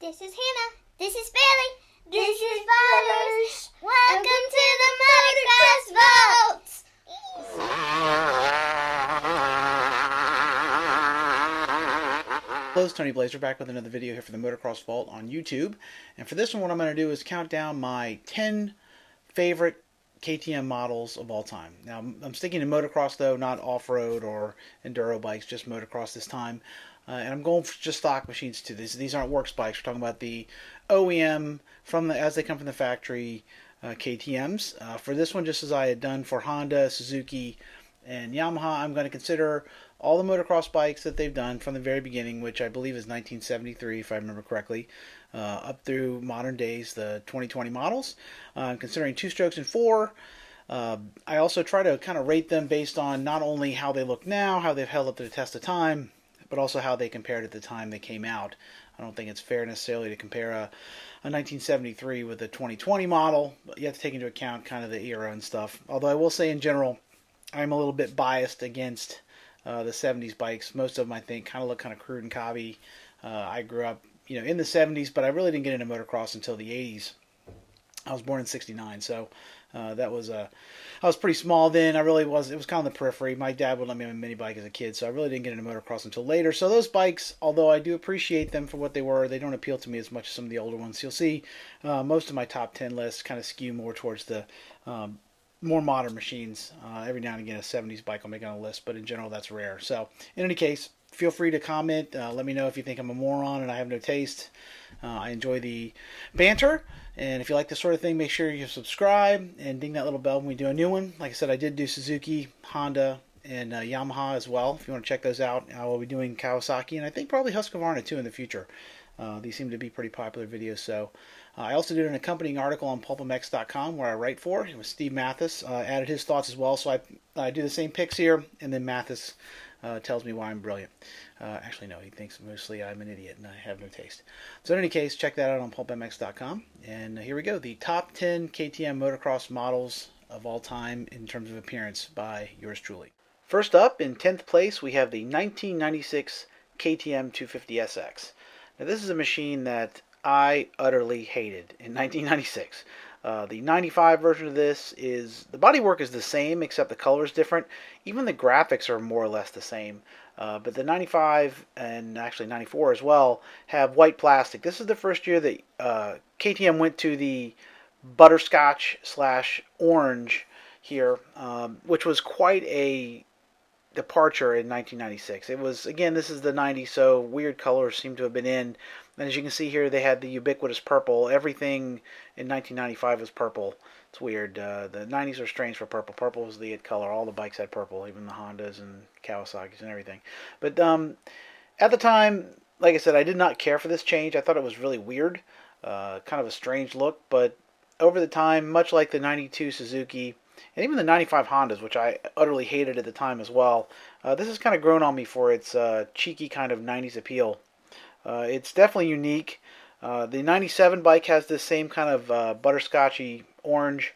This is Hannah. This is Bailey. This is Butters. Welcome to the Motocross Vault. Hello, it's Tony Blazer back with another video here for the Motocross Vault on YouTube. And for this one, what I'm going to do is count down my 10 favorite KTM models of all time. Now, I'm sticking to motocross though, not off-road or enduro bikes, just motocross this time. And I'm going for just stock machines too. These aren't works bikes. We're talking about the OEM as they come from the factory KTMs. For this one, just as I had done for Honda, Suzuki, and Yamaha, I'm going to consider all the motocross bikes that they've done from the very beginning, which I believe is 1973, if I remember correctly, up through modern days, the 2020 models. Considering two strokes and four, I also try to kind of rate them based on not only how they look now, how they've held up to the test of time, but also how they compared at the time they came out. I don't think it's fair necessarily to compare a 1973 with a 2020 model, but you have to take into account kind of the era and stuff. Although I will say in general, I'm a little bit biased against the 70s bikes. Most of them, I think, kind of look kind of crude and cobby. I grew up, in the 70s, but I really didn't get into motocross until the 80s. I was born in '69, so I was pretty small then. It was kind of the periphery. My dad would let me have a mini bike as a kid, so I really didn't get into motocross until later. So those bikes, although I do appreciate them for what they were, they don't appeal to me as much as some of the older ones. You'll see most of my top 10 lists kind of skew more towards the more modern machines. Every now and again, a 70s bike will make it on a list, but in general, that's rare. So in any case, feel free to comment. Let me know if you think I'm a moron and I have no taste. I enjoy the banter. And if you like this sort of thing, make sure you subscribe and ding that little bell when we do a new one. Like I said, I did do Suzuki, Honda, and Yamaha as well. If you want to check those out, I will be doing Kawasaki and I think probably Husqvarna too in the future. These seem to be pretty popular videos. So I also did an accompanying article on pulpmx.com where I write for. It was Steve Mathis. Added his thoughts as well. So I do the same picks here, and then Mathis tells me why I'm brilliant. Actually, no, he thinks mostly I'm an idiot and I have no taste. So in any case, check that out on pulpmx.com. And here we go. The top 10 KTM motocross models of all time in terms of appearance by yours truly. First up, in 10th place, we have the 1996 KTM 250SX. Now, this is a machine that I utterly hated in 1996. The 95 version of this the bodywork is the same, except the color is different. Even the graphics are more or less the same. But the 95 and actually 94 as well have white plastic. This is the first year that KTM went to the butterscotch / orange here, which was quite a departure in 1996. It was, again, this is the 90s, so weird colors seem to have been in. And as you can see here, they had the ubiquitous purple. Everything in 1995 was purple. It's weird. The 90s are strange for purple. Purple was the it color. All the bikes had purple, even the Hondas and Kawasaki's and everything. But at the time, like I said, I did not care for this change. I thought it was really weird. Kind of a strange look. But over the time, much like the 92 Suzuki, and even the 95 Hondas, which I utterly hated at the time as well, this has kind of grown on me for its cheeky kind of 90s appeal. It's definitely unique. The 97 bike has this same kind of butterscotchy orange,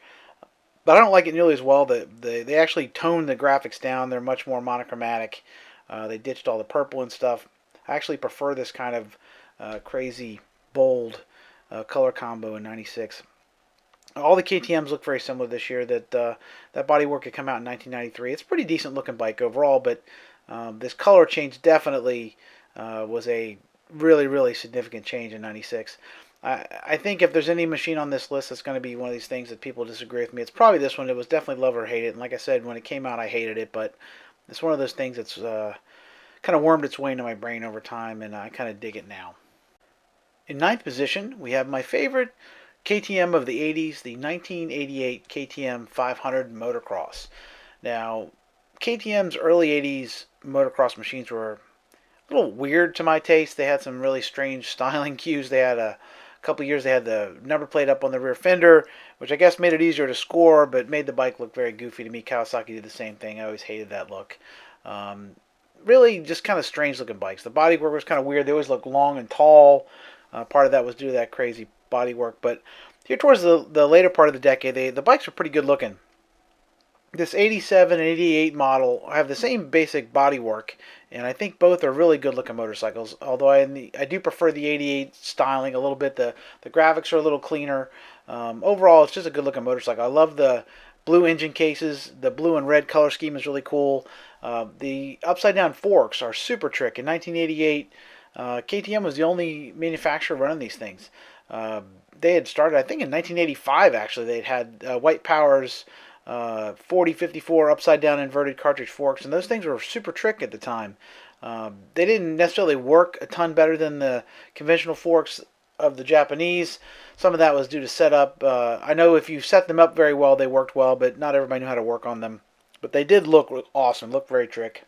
but I don't like it nearly as well. They actually toned the graphics down. They're much more monochromatic. They ditched all the purple and stuff. I actually prefer this kind of crazy, bold color combo in 96. All the KTMs look very similar this year. That bodywork had come out in 1993. It's a pretty decent looking bike overall, but this color change definitely was a really, really significant change in 96. I think if there's any machine on this list that's going to be one of these things that people disagree with me, it's probably this one. It was definitely love or hate it. And like I said, when it came out, I hated it, but it's one of those things that's kind of wormed its way into my brain over time, and I kind of dig it now. In ninth position, we have my favorite KTM of the 80s, the 1988 KTM 500 Motocross. Now, KTM's early 80s motocross machines were a little weird to my taste. They had some really strange styling cues. They had a couple of years, they had the number plate up on the rear fender, which I guess made it easier to score, but made the bike look very goofy to me. Kawasaki did the same thing. I always hated that look. Really just kind of strange looking bikes. The bodywork was kind of weird. They always looked long and tall. Part of that was due to that crazy bodywork. But here towards the later part of the decade, the bikes were pretty good looking. This 87 and 88 model have the same basic bodywork, and I think both are really good looking motorcycles. Although I do prefer the 88 styling a little bit. The graphics are a little cleaner. Overall, it's just a good looking motorcycle. I love the blue engine cases. The blue and red color scheme is really cool. The upside down forks are super trick. In 1988, KTM was the only manufacturer running these things. They had started, I think, in 1985. Actually, they'd had White Powers 4054 upside down inverted cartridge forks, and those things were super trick at the time. They didn't necessarily work a ton better than the conventional forks of the Japanese. Some of that was due to setup. I know if you set them up very well, they worked well, but not everybody knew how to work on them. But they did look awesome, look very trick.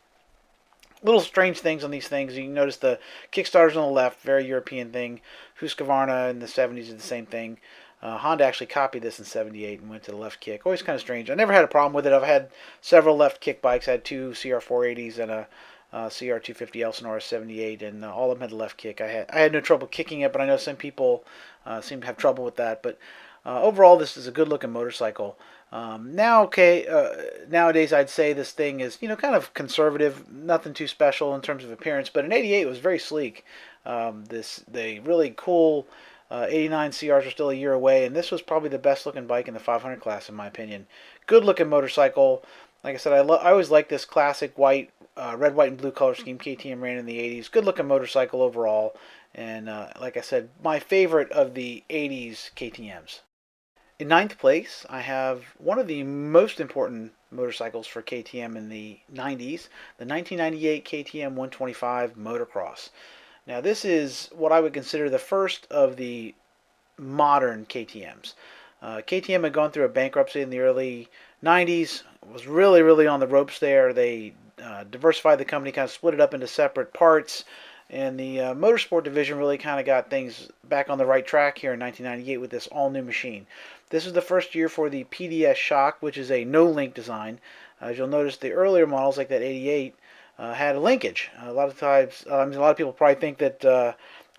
Little strange things on these things. You can notice the Kickstarters on the left, very European thing. Husqvarna in the 70s did the same thing. Honda actually copied this in 78 and went to the left kick. Always kind of strange. I never had a problem with it. I've had several left kick bikes. I had two CR480s and a CR250 Elsinore 78, and all of them had the left kick. I had no trouble kicking it, but I know some people seem to have trouble with that. But overall, this is a good-looking motorcycle. Nowadays, I'd say this thing is, kind of conservative, nothing too special in terms of appearance. But in '88, it was very sleek. The really cool 89 CRs are still a year away, and this was probably the best looking bike in the 500 class, in my opinion. Good looking motorcycle. Like I said, I always like this classic white, red, white, and blue color scheme KTM ran in the '80s. Good looking motorcycle overall, and like I said, my favorite of the '80s KTM's. In ninth place, I have one of the most important motorcycles for KTM in the '90s, the 1998 KTM 125 Motocross. Now, this is what I would consider the first of the modern KTM's. KTM had gone through a bankruptcy in the early '90s, was really, really on the ropes there. They diversified the company, kind of split it up into separate parts, and the motorsport division really kind of got things back on the right track here in 1998 with this all-new machine. This is the first year for the PDS shock, which is a no-link design. As you'll notice, the earlier models, like that 88, had a linkage. A lot of times, a lot of people probably think that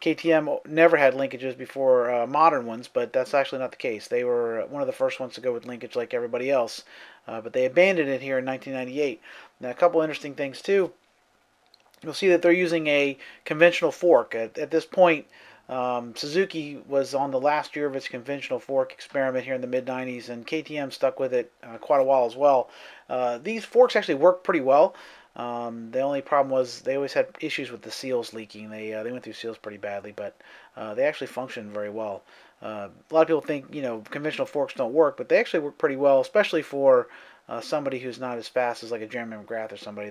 KTM never had linkages before modern ones, but that's actually not the case. They were one of the first ones to go with linkage like everybody else, but they abandoned it here in 1998. Now, a couple interesting things too. You'll see that they're using a conventional fork. At this point, Suzuki was on the last year of its conventional fork experiment here in the mid-90s, and KTM stuck with it quite a while as well. These forks actually work pretty well. The only problem was they always had issues with the seals leaking. They went through seals pretty badly, but they actually functioned very well. A lot of people think conventional forks don't work, but they actually work pretty well, especially for somebody who's not as fast as like a Jeremy McGrath or somebody.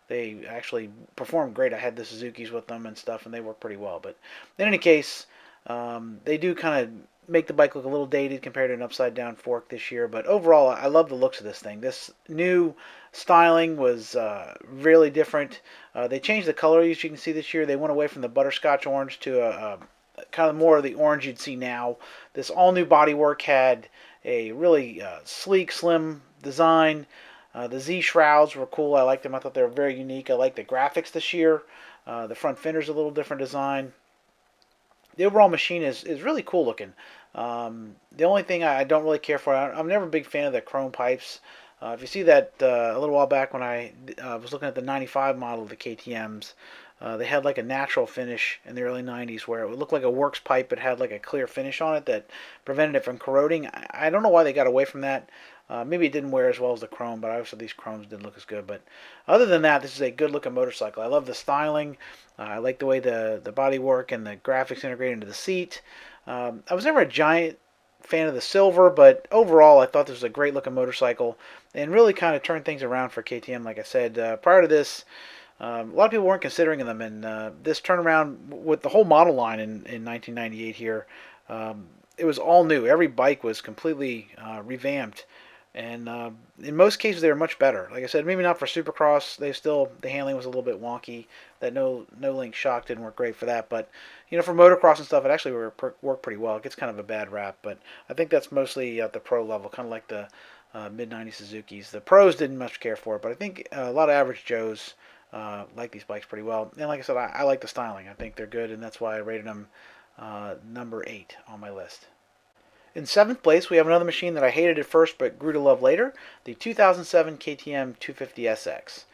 They actually perform great. I had the Suzukis with them and stuff, and they work pretty well. But in any case, they do kind of make the bike look a little dated compared to an upside-down fork this year. But overall, I love the looks of this thing. This new styling was really different. They changed the color, as you can see this year. They went away from the butterscotch orange to a kind of more of the orange you'd see now. This all-new bodywork had a really sleek, slim design. The Z shrouds were cool. I liked them. I thought they were very unique. I like the graphics this year. The front fender's a little different design. The overall machine is really cool looking. The only thing I don't really care for, I'm never a big fan of the chrome pipes. If you see that a little while back when I was looking at the 95 model of the KTM's, they had like a natural finish in the early '90s where it would look like a works pipe but had like a clear finish on it that prevented it from corroding. I don't know why they got away from that. Maybe it didn't wear as well as the chrome, but obviously these chromes didn't look as good. But other than that, this is a good looking motorcycle. I love the styling. I like the way the body work and the graphics integrate into the seat. I was never a giant fan of the silver, but overall I thought this was a great looking motorcycle and really kind of turned things around for KTM. Like I said, prior to this, a lot of people weren't considering them, and this turnaround with the whole model line in 1998 here, it was all new. Every bike was completely revamped, and in most cases they were much better. Like I said, maybe not for Supercross. The handling was a little bit wonky. That no link shock didn't work great for that, but for motocross and stuff, it actually worked pretty well. It gets kind of a bad rap, but I think that's mostly at the pro level, kind of like the mid-90s Suzukis. The pros didn't much care for it, but I think a lot of average Joes like these bikes pretty well. And like I said, I like the styling. I think they're good, and that's why I rated them number 8 on my list. In 7th place, we have another machine that I hated at first but grew to love later, the 2007 KTM 250SX.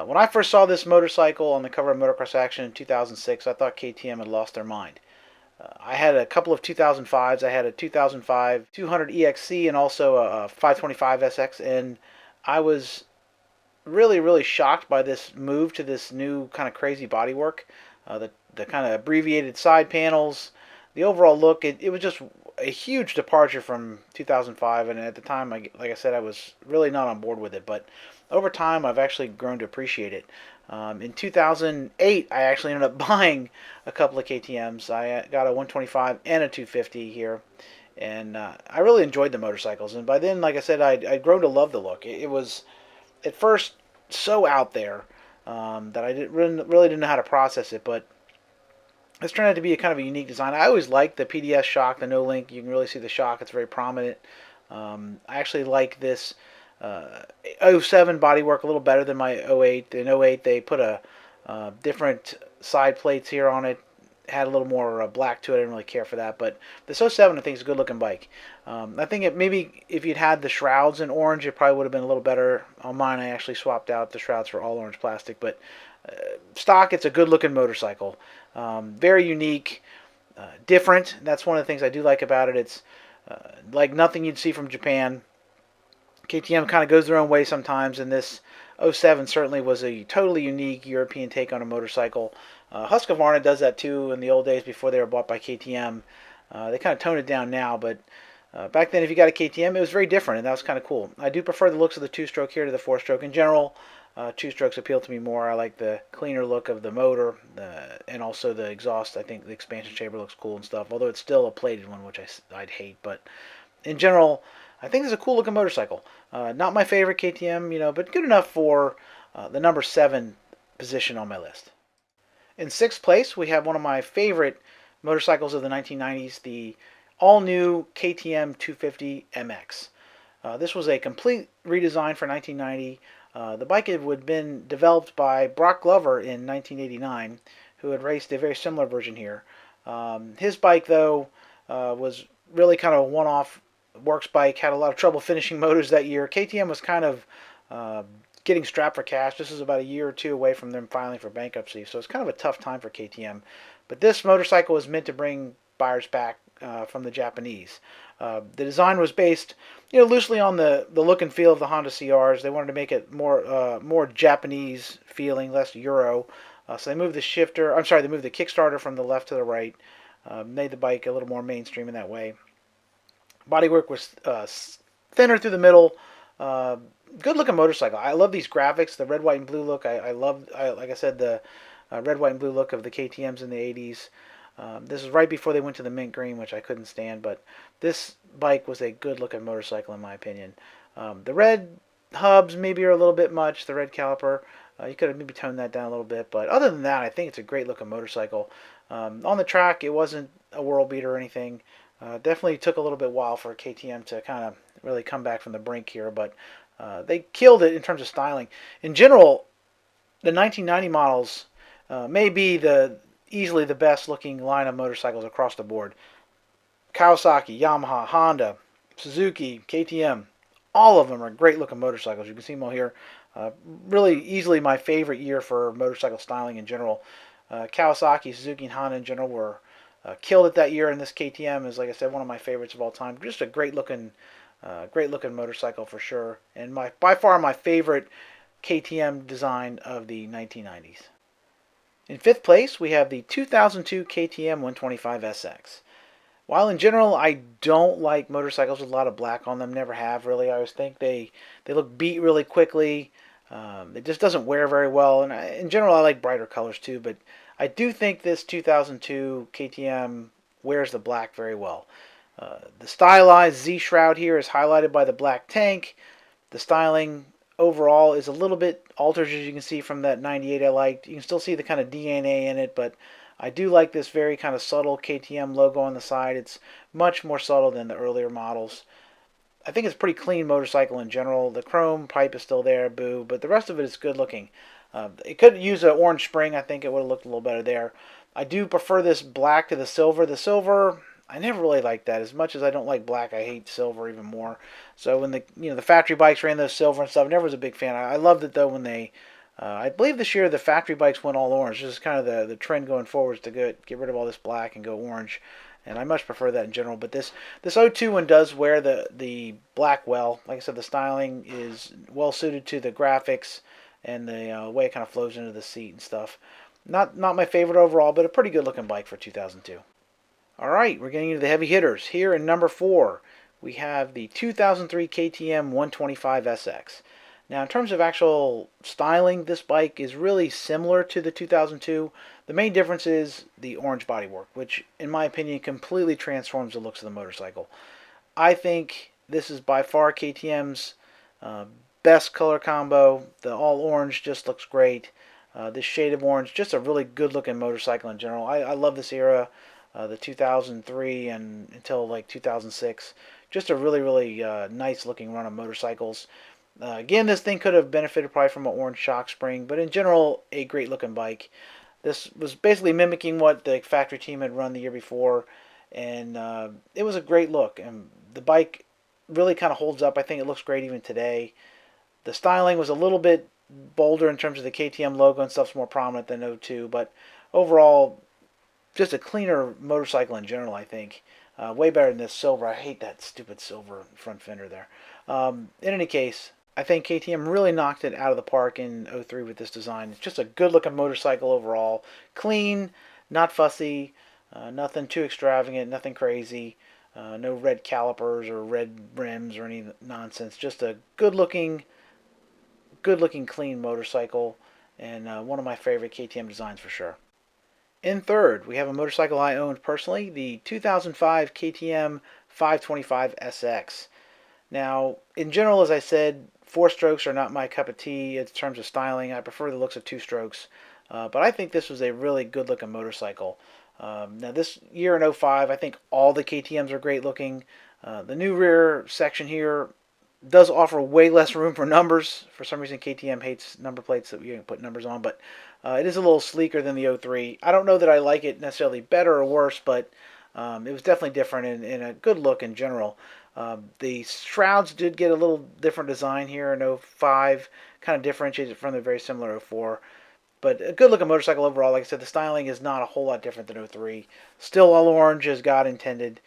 When I first saw this motorcycle on the cover of Motocross Action in 2006, I thought KTM had lost their mind. I had a couple of 2005s. I had a 2005 200 EXC and also a 525 SX, and I was really shocked by this move to this new kind of crazy bodywork. The kind of abbreviated side panels, the overall look. It was just a huge departure from 2005, and at the time, like I said, I was really not on board with it. But over time, I've actually grown to appreciate it. In 2008, I actually ended up buying a couple of KTM's. I got a 125 and a 250 here, and I really enjoyed the motorcycles. And by then, like I said, I'd grown to love the look. It was at first so out there that I really didn't know how to process it, but this turned out to be a kind of a unique design. I always liked the PDS shock, the no link. You can really see the shock; it's very prominent. I actually like this '07 bodywork a little better than my '08. In '08, they put a different side plates here on it. Had a little more black to it. I didn't really care for that, but this '07 I think is a good looking bike. I think maybe if you'd had the shrouds in orange, it probably would have been a little better. On mine, I actually swapped out the shrouds for all orange plastic, but stock, it's a good looking motorcycle. Very unique, different. That's one of the things I do like about it. It's like nothing you'd see from Japan. KTM kind of goes their own way sometimes, and this '07 certainly was a totally unique European take on a motorcycle. Husqvarna does that too in the old days before they were bought by KTM. They kind of toned it down now, but back then if you got a KTM, it was very different, and that was kind of cool. I do prefer the looks of the two-stroke here to the four-stroke. In general, two-strokes appeal to me more. I like the cleaner look of the motor and also the exhaust. I think the expansion chamber looks cool and stuff, although it's still a plated one, which I'd hate. But in general, I think it's a cool looking motorcycle. Not my favorite KTM, but good enough for the number 7 position on my list. In 6th place, we have one of my favorite motorcycles of the 1990s, the all-new KTM 250 MX. This was a complete redesign for 1990. The bike had been developed by Brock Glover in 1989, who had raced a very similar version here. His bike, though, was really kind of a one-off works bike. Had a lot of trouble finishing motors that year. KTM was kind of getting strapped for cash. This is about a year or two away from them filing for bankruptcy, so it's kind of a tough time for KTM. But this motorcycle was meant to bring buyers back from the Japanese. The design was based, loosely on the look and feel of the Honda CRs. They wanted to make it more Japanese feeling, less Euro. So they moved the they moved the Kickstarter from the left to the right. Made the bike a little more mainstream in that way. Bodywork was thinner through the middle. Good looking motorcycle. I love these graphics, the red, white, and blue look. I love, like I said, the red, white, and blue look of the KTM's in the 80s. This is right before they went to the mint green, which I couldn't stand, but this bike was a good looking motorcycle in my opinion. The red hubs maybe are a little bit much, the red caliper. You could have maybe toned that down a little bit, but other than that, I think it's a great looking motorcycle. On the track, it wasn't a world beater or anything. Definitely took a little bit while for KTM to kind of really come back from the brink here, but they killed it in terms of styling. In general, the 1990 models may be easily the best looking line of motorcycles across the board. Kawasaki, Yamaha, Honda, Suzuki, KTM, all of them are great looking motorcycles. You can see them all here. Really easily my favorite year for motorcycle styling in general. Kawasaki, Suzuki, and Honda in general were killed it that year, and this KTM is, like I said, one of my favorites of all time. Just a great looking motorcycle for sure, and by far my favorite KTM design of the 1990s. In 5th place, we have the 2002 KTM 125SX. While in general I don't like motorcycles with a lot of black on them, never have really. I always think they look beat really quickly. It just doesn't wear very well, and in general I like brighter colors too, but I do think this 2002 KTM wears the black very well. The stylized Z shroud here is highlighted by the black tank. The styling overall is a little bit altered, as you can see from that 98 I liked. You can still see the kind of DNA in it, but I do like this very kind of subtle KTM logo on the side. It's much more subtle than the earlier models. I think it's a pretty clean motorcycle in general. The chrome pipe is still there, boo, but the rest of it is good looking. It could use an orange spring. I think it would have looked a little better there. I do prefer this black to the silver. The silver, I never really liked that. As much as I don't like black, I hate silver even more. So when the factory bikes ran those silver and stuff, I never was a big fan. I loved it though when they, I believe this year the factory bikes went all orange. This is kind of the trend going forward, is to get rid of all this black and go orange. And I much prefer that in general. But this O2 one does wear the black well. Like I said, the styling is well suited to the graphics and the way it kind of flows into the seat and stuff. Not my favorite overall, but a pretty good looking bike for 2002. All right, we're getting into the heavy hitters. Here in number 4, we have the 2003 KTM 125 SX. Now, in terms of actual styling, this bike is really similar to the 2002. The main difference is the orange bodywork, which, in my opinion, completely transforms the looks of the motorcycle. I think this is by far KTM's uh, best color combo. The all orange just looks great. This shade of orange, just a really good looking motorcycle in general. I love this era, the 2003 and until like 2006. Just a really nice looking run of motorcycles. Again, this thing could have benefited probably from an orange shock spring, but in general, a great looking bike. This was basically mimicking what the factory team had run the year before, and it was a great look. And the bike really kind of holds up. I think it looks great even today. The styling was a little bit bolder in terms of the KTM logo and stuff's more prominent than O2, but overall, just a cleaner motorcycle in general, I think. Way better than this silver. I hate that stupid silver front fender there. In any case, I think KTM really knocked it out of the park in '03 with this design. It's just a good looking motorcycle overall. Clean, not fussy, nothing too extravagant, nothing crazy. No red calipers or red rims or any nonsense. Just a good looking clean motorcycle, and one of my favorite KTM designs for sure. In third, we have a motorcycle I owned personally, the 2005 KTM 525 SX. Now, in general, as I said, four strokes are not my cup of tea in terms of styling. I prefer the looks of two strokes, but I think this was a really good looking motorcycle. Now, this year in '05, I think all the KTMs are great looking. The new rear section here does offer way less room for numbers. For some reason, KTM hates number plates that you can put numbers on, but it is a little sleeker than the '03. I don't know that I like it necessarily better or worse, but it was definitely different and a good look in general. The shrouds did get a little different design here in '05, kind of differentiates it from the very similar '04. But a good looking motorcycle overall. Like I said, the styling is not a whole lot different than '03. Still all orange as God intended.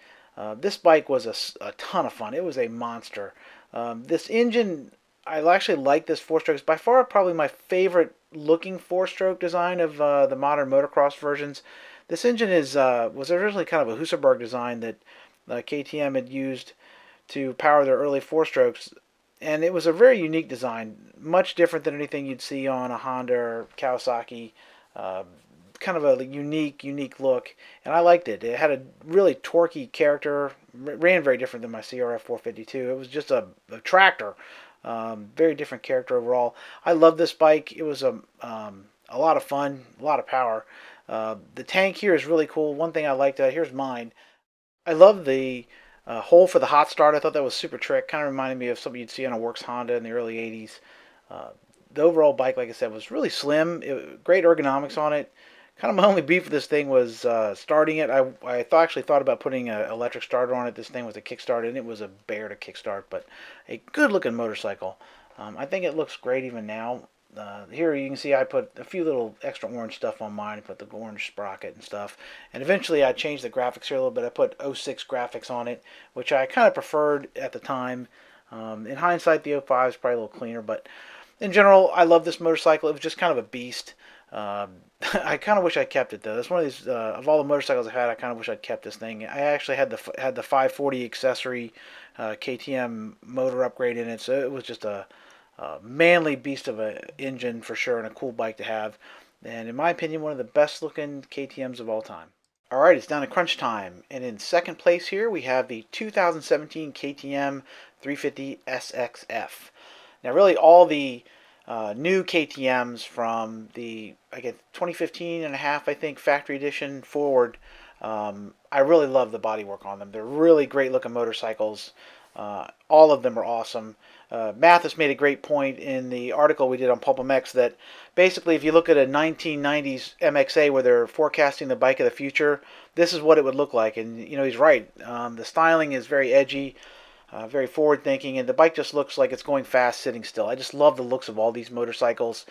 This bike was a ton of fun. It was a monster. This engine, I actually like this four-stroke. It's by far probably my favorite looking four-stroke design of the modern motocross versions. This engine was originally kind of a Husaberg design that KTM had used to power their early four-strokes. And it was a very unique design, much different than anything you'd see on a Honda or Kawasaki. Uh, Kind of a unique look, and I liked it. It had a really torquey character. Ran very different than my CRF 452. It was just a tractor. Very different character overall. I love this bike. It was a lot of fun, a lot of power. The tank here is really cool. One thing I liked, here's mine. I love the hole for the hot start. I thought that was super trick. Kind of reminded me of something you'd see on a Works Honda in the early '80s. Uh, the overall bike, like I said, was really slim. Great ergonomics on it. Kind of my only beef with this thing was starting it. Actually thought about putting an electric starter on it. This thing was a kickstart, and it was a bear to kickstart, but a good-looking motorcycle. I think it looks great even now. Here you can see I put a few little extra orange stuff on mine. I put the orange sprocket and stuff. And eventually I changed the graphics here a little bit. I put '06 graphics on it, which I kind of preferred at the time. In hindsight, the '05 is probably a little cleaner, but in general, I love this motorcycle. It was just kind of a beast. Uh, I kind of wish I kept it though. That's one of these of all the motorcycles I've had. I kind of wish I'd kept this thing. I actually had the 540 accessory KTM motor upgrade in it, so it was just a manly beast of an engine for sure, and a cool bike to have. And in my opinion, one of the best looking KTMs of all time. All right, it's down to crunch time, and in second place here we have the 2017 KTM 350 SXF. Now, really, all the new KTMs from the 2015 and a half, I think, factory edition forward I really love the bodywork on them. They're really great looking motorcycles. All of them are awesome. Mathis made a great point in the article we did on Pulp MX that basically if you look at a 1990s MXA where they're forecasting the bike of the future, this is what it would look like. And he's right. The styling is very edgy, very forward thinking, and the bike just looks like it's going fast sitting still. I just love the looks of all these motorcycles.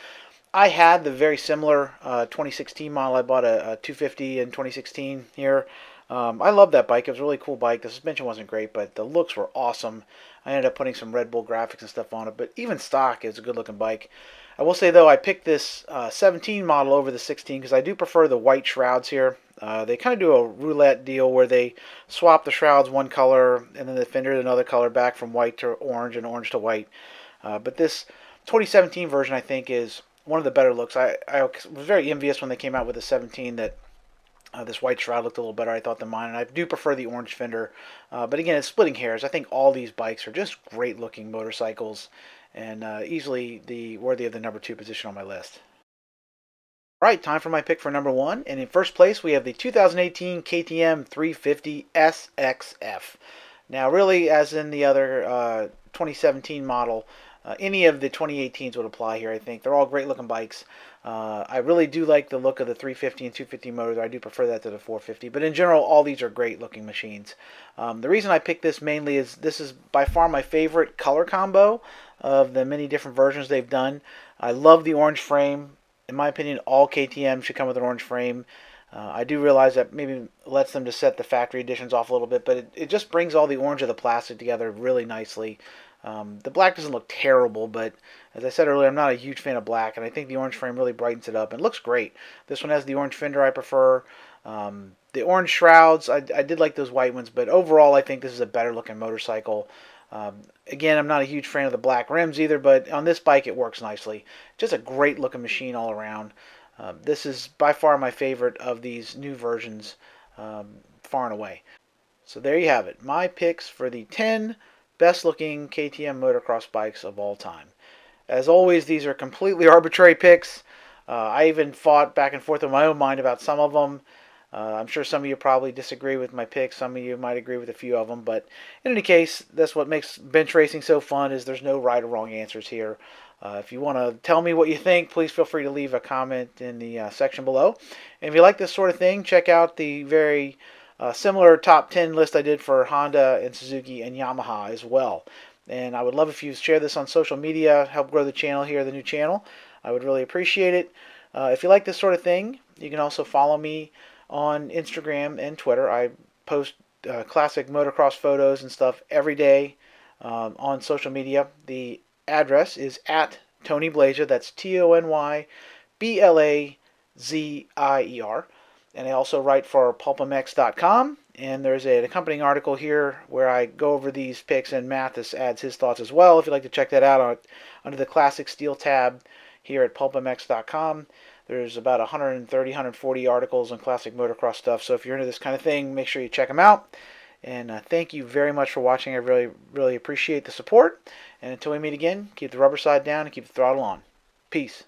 I had the very similar 2016 model. I bought a 250 in 2016 here. I love that bike. It was a really cool bike. The suspension wasn't great, but the looks were awesome. I ended up putting some Red Bull graphics and stuff on it, but even stock is a good looking bike. I will say though, I picked this 17 model over the 16 because I do prefer the white shrouds here. They kind of do a roulette deal where they swap the shrouds one color and then the fender another color back from white to orange and orange to white. But this 2017 version I think is one of the better looks. I was very envious when they came out with the 17 that this white shroud looked a little better, I thought, than mine. And I do prefer the orange fender. But again, it's splitting hairs. I think all these bikes are just great looking motorcycles and easily worthy of the number 2 position on my list. All right, time for my pick for number 1. And in first place, we have the 2018 KTM 350 SXF. Now, really, as in the other 2017 model, any of the 2018s would apply here, I think. They're all great looking bikes. I really do like the look of the 350 and 250 motors. I do prefer that to the 450. But in general, all these are great looking machines. The reason I picked this mainly is this is by far my favorite color combo of the many different versions they've done. I love the orange frame. In my opinion, all KTM should come with an orange frame. I do realize that maybe lets them to set the factory editions off a little bit, but it just brings all the orange of the plastic together really nicely. The black doesn't look terrible, but as I said earlier, I'm not a huge fan of black, and I think the orange frame really brightens it up and looks great. This one has the orange fender I prefer. The orange shrouds, I did like those white ones, but overall I think this is a better looking motorcycle. Again, I'm not a huge fan of the black rims either, but on this bike it works nicely. Just a great looking machine all around. This is by far my favorite of these new versions, far and away. So there you have it. My picks for the 10 best looking KTM motocross bikes of all time. As always, these are completely arbitrary picks. I even fought back and forth in my own mind about some of them. I'm sure some of you probably disagree with my picks. Some of you might agree with a few of them. But in any case, that's what makes bench racing so fun is there's no right or wrong answers here. If you want to tell me what you think, please feel free to leave a comment in the section below. And if you like this sort of thing, check out the very similar top 10 list I did for Honda and Suzuki and Yamaha as well. And I would love if you share this on social media, help grow the channel here, the new channel. I would really appreciate it. If you like this sort of thing, you can also follow me on Instagram and Twitter. I post classic motocross photos and stuff every day on social media. The address is at Tony Blazier. That's TonyBlazier. And I also write for pulpmx.com. And there's an accompanying article here where I go over these picks, and Mathis adds his thoughts as well. If you'd like to check that out under the Classic Steel tab here at pulpmx.com. There's about 130, 140 articles on classic motocross stuff. So if you're into this kind of thing, make sure you check them out. And thank you very much for watching. I really, really appreciate the support. And until we meet again, keep the rubber side down and keep the throttle on. Peace.